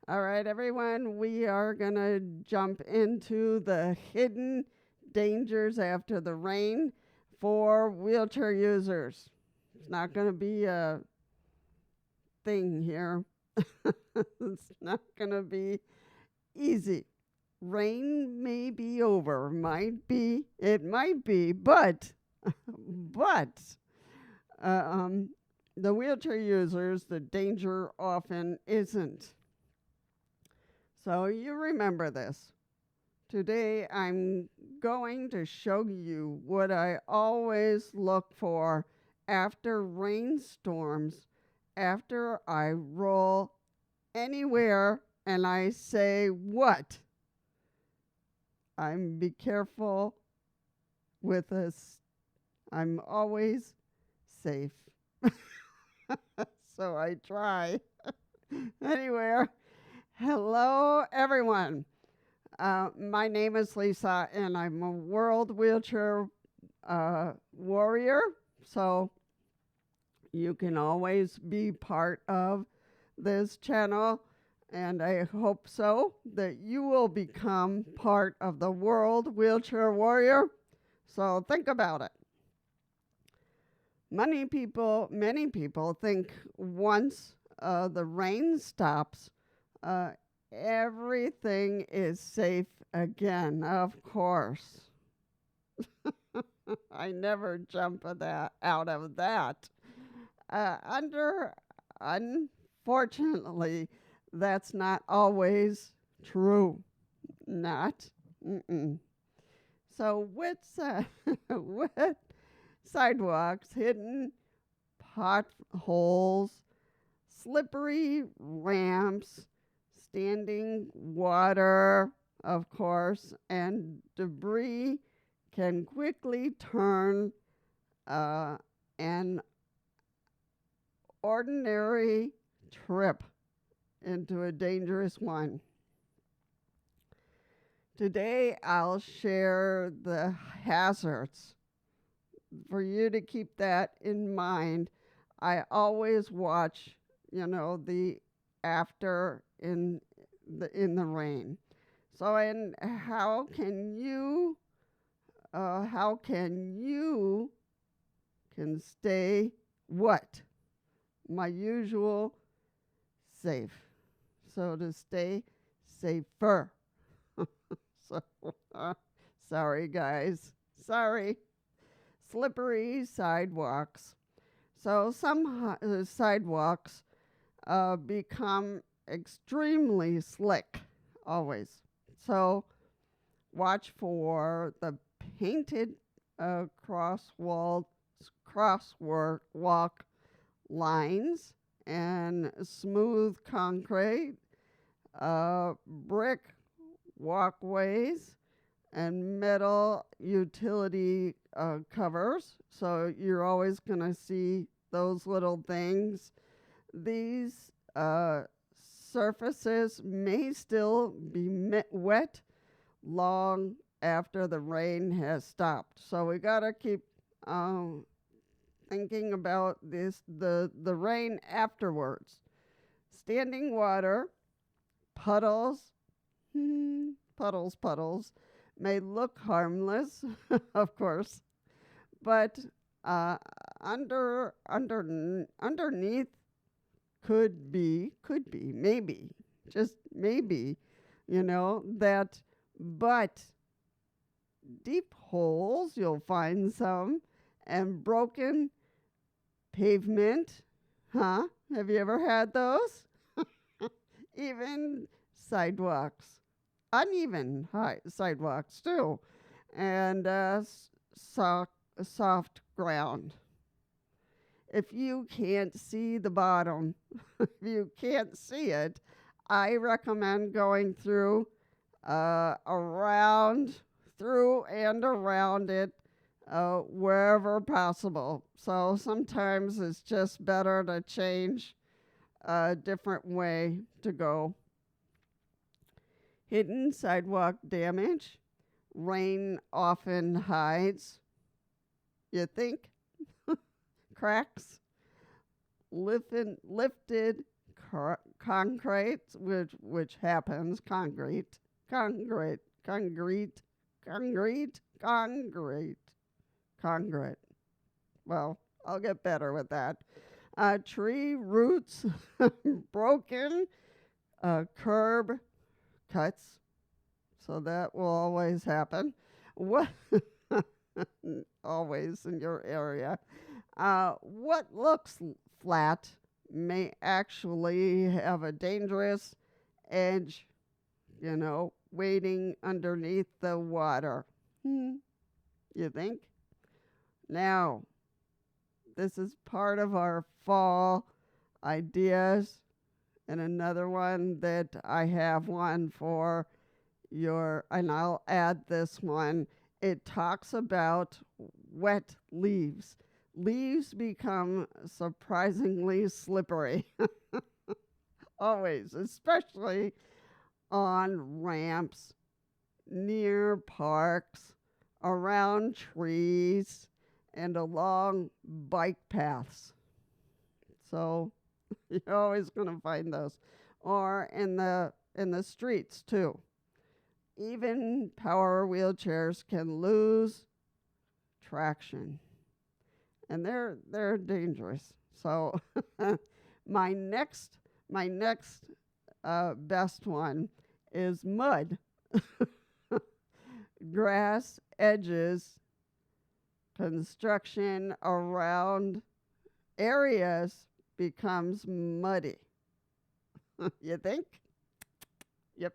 All right, everyone, we are going to jump into the hidden dangers after the rain for wheelchair users. It's not going to be a thing here, it's not going to be easy. Rain may be over, it might be, but uh, um, the wheelchair users, the danger often isn't. So you remember this. Today I'm going to show you what I always look for after rainstorms, after I roll anywhere and I say what? I'm be careful with this. I'm always safe. So I try. Anywhere. Hello, everyone. My name is Lisa, and I'm a world wheelchair warrior. So you can always be part of this channel, and I hope so that you will become part of the world wheelchair warrior. So think about it. Many people think once the rain stops, uh, everything is safe again, of course. I never jump out of that. Unfortunately, that's not always true. Not. Mm-mm. So with with sidewalks, hidden potholes, slippery ramps, standing water, of course, and debris can quickly turn an ordinary trip into a dangerous one. Today, I'll share the hazards. For you to keep that in mind, I always watch, the after in the rain. So, and how can you can stay what? My usual safe. So to stay safer. So, sorry guys. Sorry. Slippery sidewalks. So some sidewalks become extremely slick always. So watch for the painted crosswalk lines and smooth concrete, brick walkways, and metal utility covers. So you're always going to see those little things. These surfaces may still be wet long after the rain has stopped. So we got to keep thinking about the rain afterwards. Standing water, puddles, puddles may look harmless, of course, but underneath could be, maybe, just maybe, that, but deep holes, you'll find some, and broken pavement. Have you ever had those? Even sidewalks, uneven sidewalks too, and soft ground. If you can't see the bottom, if you can't see it, I recommend going through and around it wherever possible. So sometimes it's just better to change a different way to go. Hidden sidewalk damage. Rain often hides. You think? Cracks. Lifted concrete, which happens, concrete. Well, I'll get better with that. Tree roots broken, curb cuts, so that will always happen. What? Always in your area. What looks flat may actually have a dangerous edge, waiting underneath the water. You think? Now, this is part of our fall ideas, and another one that I have one for and I'll add this one. It talks about wet leaves. Leaves become surprisingly slippery. Always, especially on ramps, near parks, around trees, and along bike paths. So you're always going to find those. Or in the streets too. Even power wheelchairs can lose traction, and they're dangerous. So my next best one is mud. Grass edges, construction around areas becomes muddy. You think? Yep.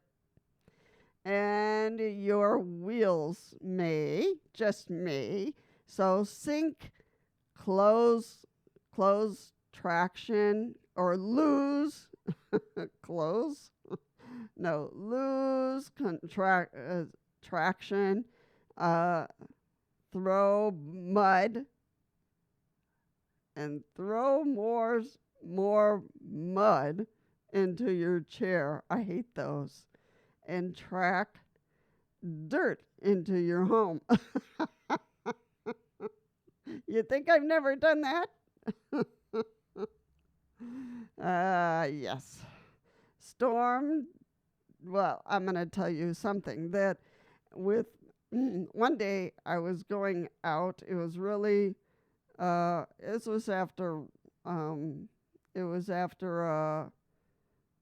And your wheels just may, so sink, close traction, or lose, lose traction, throw mud, and throw more mud into your chair. I hate those. And track dirt into your home. You think I've never done that? Yes. Well, I'm going to tell you something that one day I was going out. It was really, it was after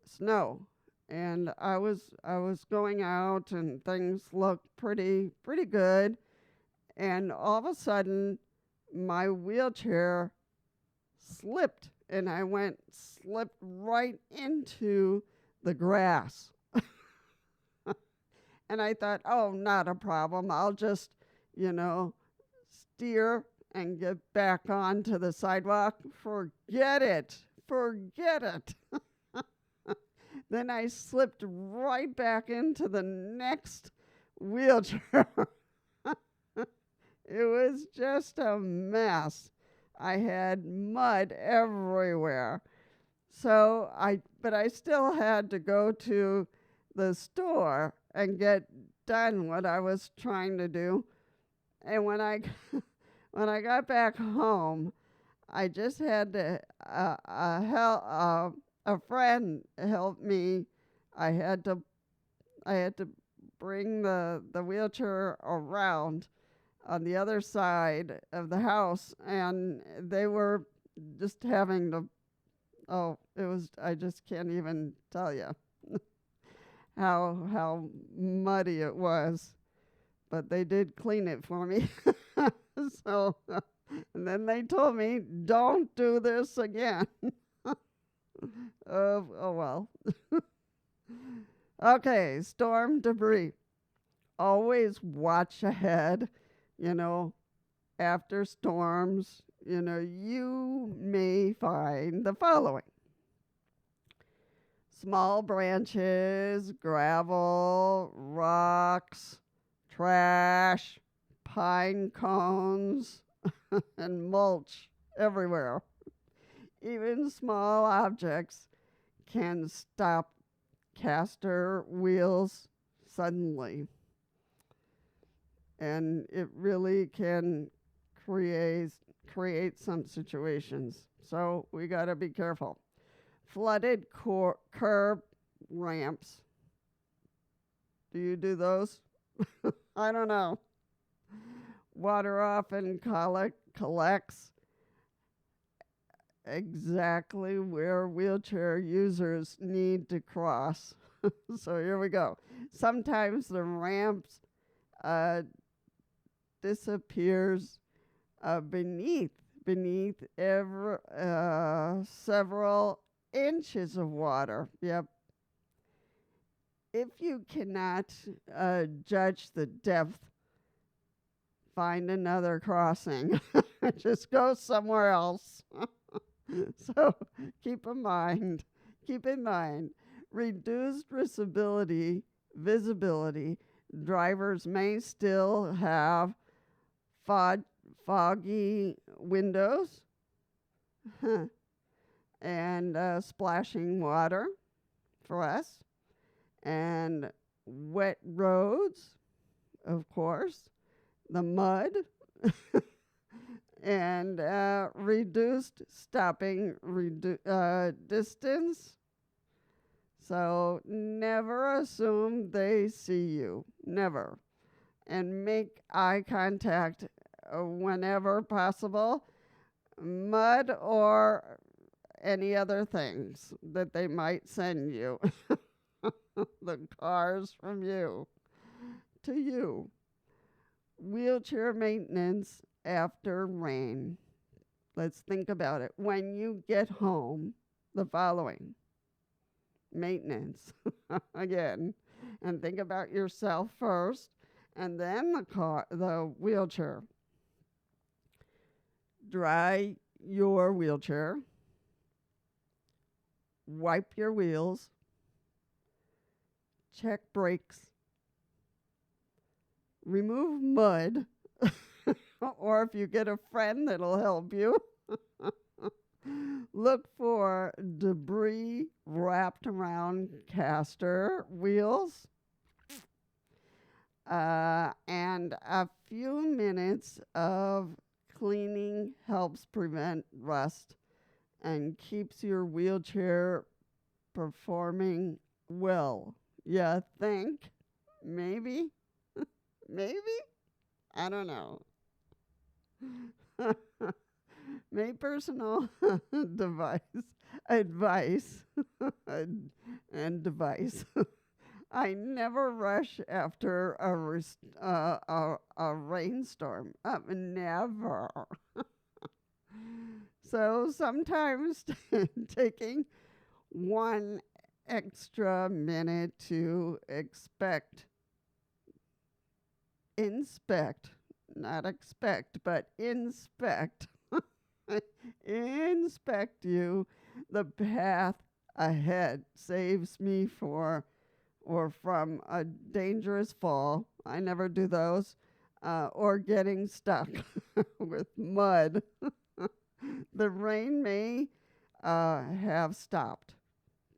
snow. And I was going out, and things looked pretty good. And all of a sudden, my wheelchair slipped, and I slipped right into the grass. And I thought, oh, not a problem. I'll just, steer and get back onto the sidewalk. Forget it. Then I slipped right back into the next wheelchair. It was just a mess. I had mud everywhere. But I still had to go to the store and get done what I was trying to do. And when I got back home, I just had to a friend helped me. I had to bring the wheelchair around on the other side of the house, and they were just having to. I just can't even tell you how muddy it was, but they did clean it for me. So, and then they told me, don't do this again. Oh well. Okay, storm debris. Always watch ahead. After storms, you may find the following: small branches, gravel, rocks, trash, pine cones, and mulch everywhere. Even small objects can stop caster wheels suddenly. And it really can create some situations. So we got to be careful. flooded curb ramps. Do you do those? I don't know. Water often collects exactly where wheelchair users need to cross. So here we go. Sometimes the ramps uh, disappears beneath several inches of water. Yep. If you cannot judge the depth, find another crossing. Just go somewhere else. So keep in mind, reduced visibility, drivers may still have foggy windows and splashing water for us, and wet roads, of course, the mud, and reduced stopping distance. So never assume they see you. Never. And make eye contact whenever possible. Mud or any other things that they might send you. The cars from you to you. Wheelchair maintenance after rain. Let's think about it. When you get home, the following. Maintenance. Again. And think about yourself first, and then the wheelchair. Dry your wheelchair. Wipe your wheels. Check brakes. Remove mud. Or if you get a friend that'll help you. Look for debris wrapped around caster wheels. And a few minutes of cleaning helps prevent rust and keeps your wheelchair performing well. You think? Maybe? Maybe? I don't know. My personal advice and device. I never rush after a rainstorm. Never. So sometimes taking one extra minute to inspect, not expect, but inspect you the path ahead saves me from a dangerous fall. I never do those. Or getting stuck with mud. The rain may have stopped,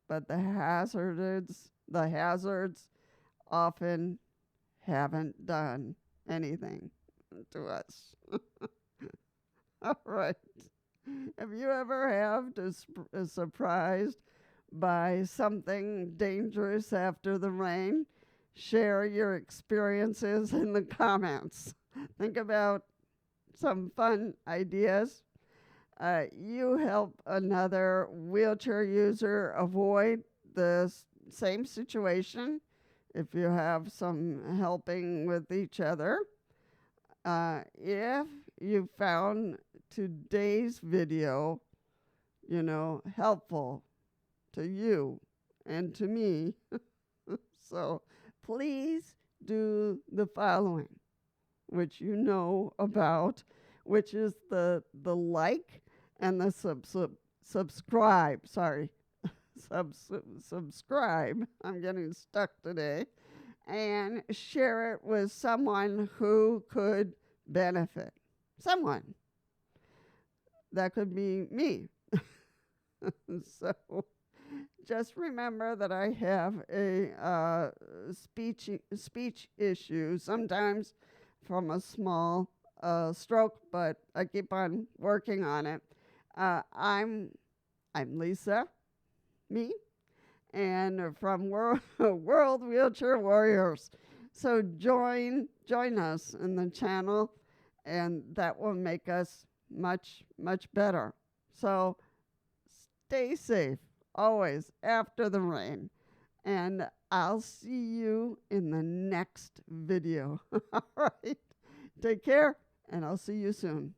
but the hazards often haven't done anything to us. All right. Have you ever surprised by something dangerous after the rain? Share your experiences in the comments. Think about some fun ideas. You help another wheelchair user avoid the same situation if you have some helping with each other. If you found today's video, helpful to you and to me, so please do the following, which you know about, which is the like and the subscribe. Sorry, subscribe. I'm getting stuck today. And share it with someone who could benefit. Someone. That could be me. So just remember that I have a speech issue, sometimes from a small stroke, but I keep on working on it. I'm Lisa, me, and from World Wheelchair Warriors. So join us in the channel, and that will make us much better. So stay safe always after the rain, and I'll see you in the next video. All right, take care, and I'll see you soon.